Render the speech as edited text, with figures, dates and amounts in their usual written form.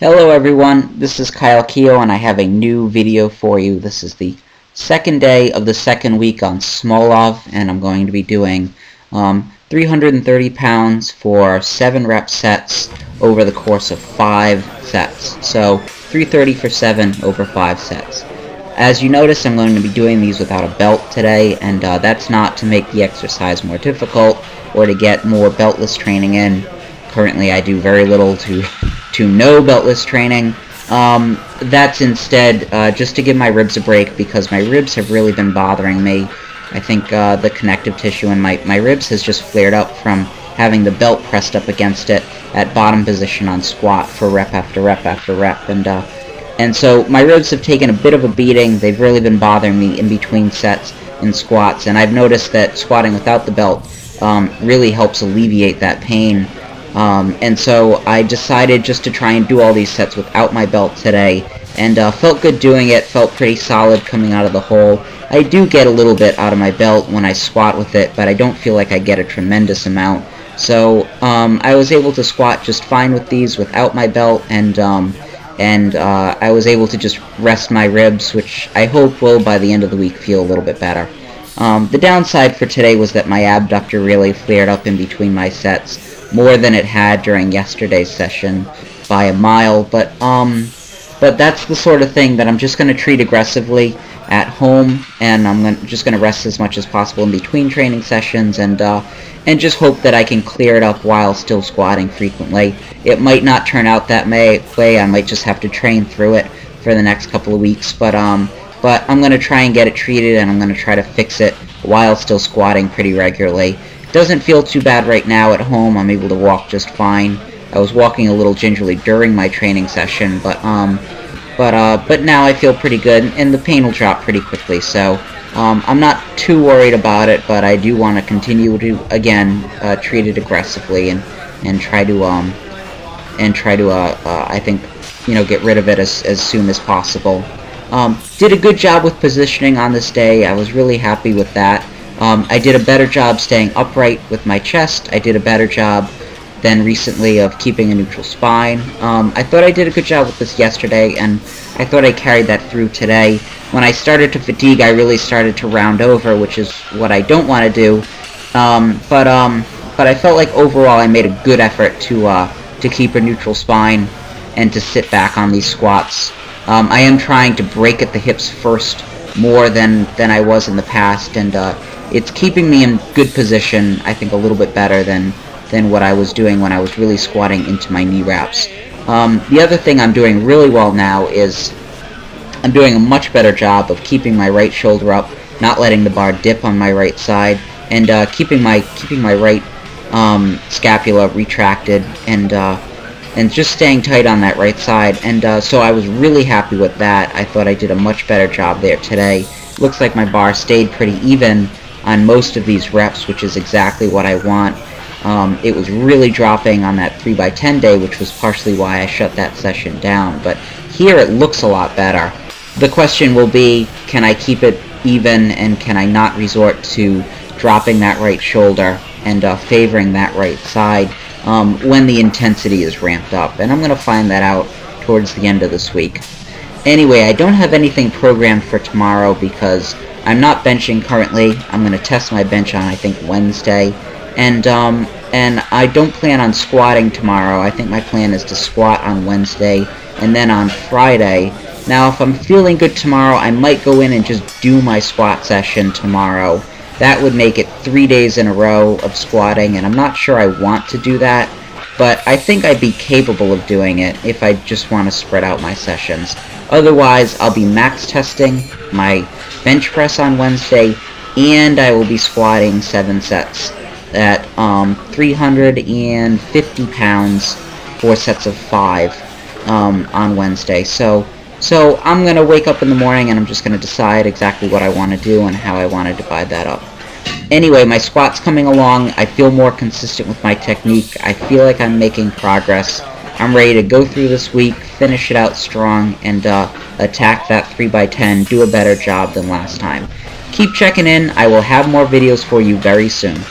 Hello everyone, this is Keough and I have a new video for you. This is the second day of the second week on Smolov, and I'm going to be doing 330 pounds for 7 rep sets over the course of 5 sets. So 330 for 7 over 5 sets. As you notice, I'm going to be doing these without a belt today, and that's not to make the exercise more difficult or to get more beltless training in. Currently I do very little to no beltless training. That's instead just to give my ribs a break, because my ribs have really been bothering me. I think the connective tissue in my ribs has just flared up from having the belt pressed up against it at bottom position on squat for rep after rep after rep, and so my ribs have taken a bit of a beating. They've really been bothering me in between sets and squats, and I've noticed that squatting without the belt really helps alleviate that pain. And so I decided just to try and do all these sets without my belt today, and felt good doing it, felt pretty solid coming out of the hole. I do get a little bit out of my belt when I squat with it, but I don't feel like I get a tremendous amount. So I was able to squat just fine with these without my belt, and I was able to just rest my ribs, which I hope will, by the end of the week, feel a little bit better. The downside for today was that my abductor really flared up in between my sets, more than it had during yesterday's session by a mile, but that's the sort of thing that I'm just going to treat aggressively at home, and I'm just going to rest as much as possible in between training sessions, and just hope that I can clear it up while still squatting frequently. It might not turn out that way. I might just have to train through it for the next couple of weeks, but I'm going to try and get it treated, and I'm going to try to fix it while still squatting pretty regularly. Doesn't feel too bad right now at home. I'm able to walk just fine. I was walking a little gingerly during my training session, but now I feel pretty good, and the pain will drop pretty quickly. So I'm not too worried about it, but I do want to continue to again treat it aggressively and try to I think, get rid of it as soon as possible. Did a good job with positioning on this day. I was really happy with that. I did a better job staying upright with my chest. I did a better job than recently of keeping a neutral spine. I thought I did a good job with this yesterday, and I thought I carried that through today. When I started to fatigue, I really started to round over, which is what I don't want to do. But I felt like overall I made a good effort to keep a neutral spine and to sit back on these squats. I am trying to break at the hips first more than I was in the past, and it's keeping me in good position, I think, a little bit better than what I was doing when I was really squatting into my knee wraps. The other thing I'm doing really well now is I'm doing a much better job of keeping my right shoulder up, not letting the bar dip on my right side, and keeping my right scapula retracted, and just staying tight on that right side, and so I was really happy with that. I thought I did a much better job there today. Looks like my bar stayed pretty even on most of these reps, which is exactly what I want. It was really dropping on that 3x10 day, which was partially why I shut that session down, but here it looks a lot better. The question will be, can I keep it even, and can I not resort to dropping that right shoulder and favoring that right side when the intensity is ramped up? And I'm going to find that out towards the end of this week. Anyway, I don't have anything programmed for tomorrow because I'm not benching currently. I'm going to test my bench on, I think, Wednesday, and I don't plan on squatting tomorrow. I think my plan is to squat on Wednesday and then on Friday. Now, if I'm feeling good tomorrow, I might go in and just do my squat session tomorrow. That would make it 3 days in a row of squatting, and I'm not sure I want to do that, but I think I'd be capable of doing it if I just want to spread out my sessions. Otherwise, I'll be max testing my bench press on Wednesday, and I will be squatting 7 sets at 350 pounds, 4 sets of 5 on Wednesday. So I'm going to wake up in the morning and I'm just going to decide exactly what I want to do and how I want to divide that up. Anyway, my squat's coming along. I feel more consistent with my technique. I feel like I'm making progress. I'm ready to go through this week, finish it out strong, and attack that 3x10, do a better job than last time. Keep checking in. I will have more videos for you very soon.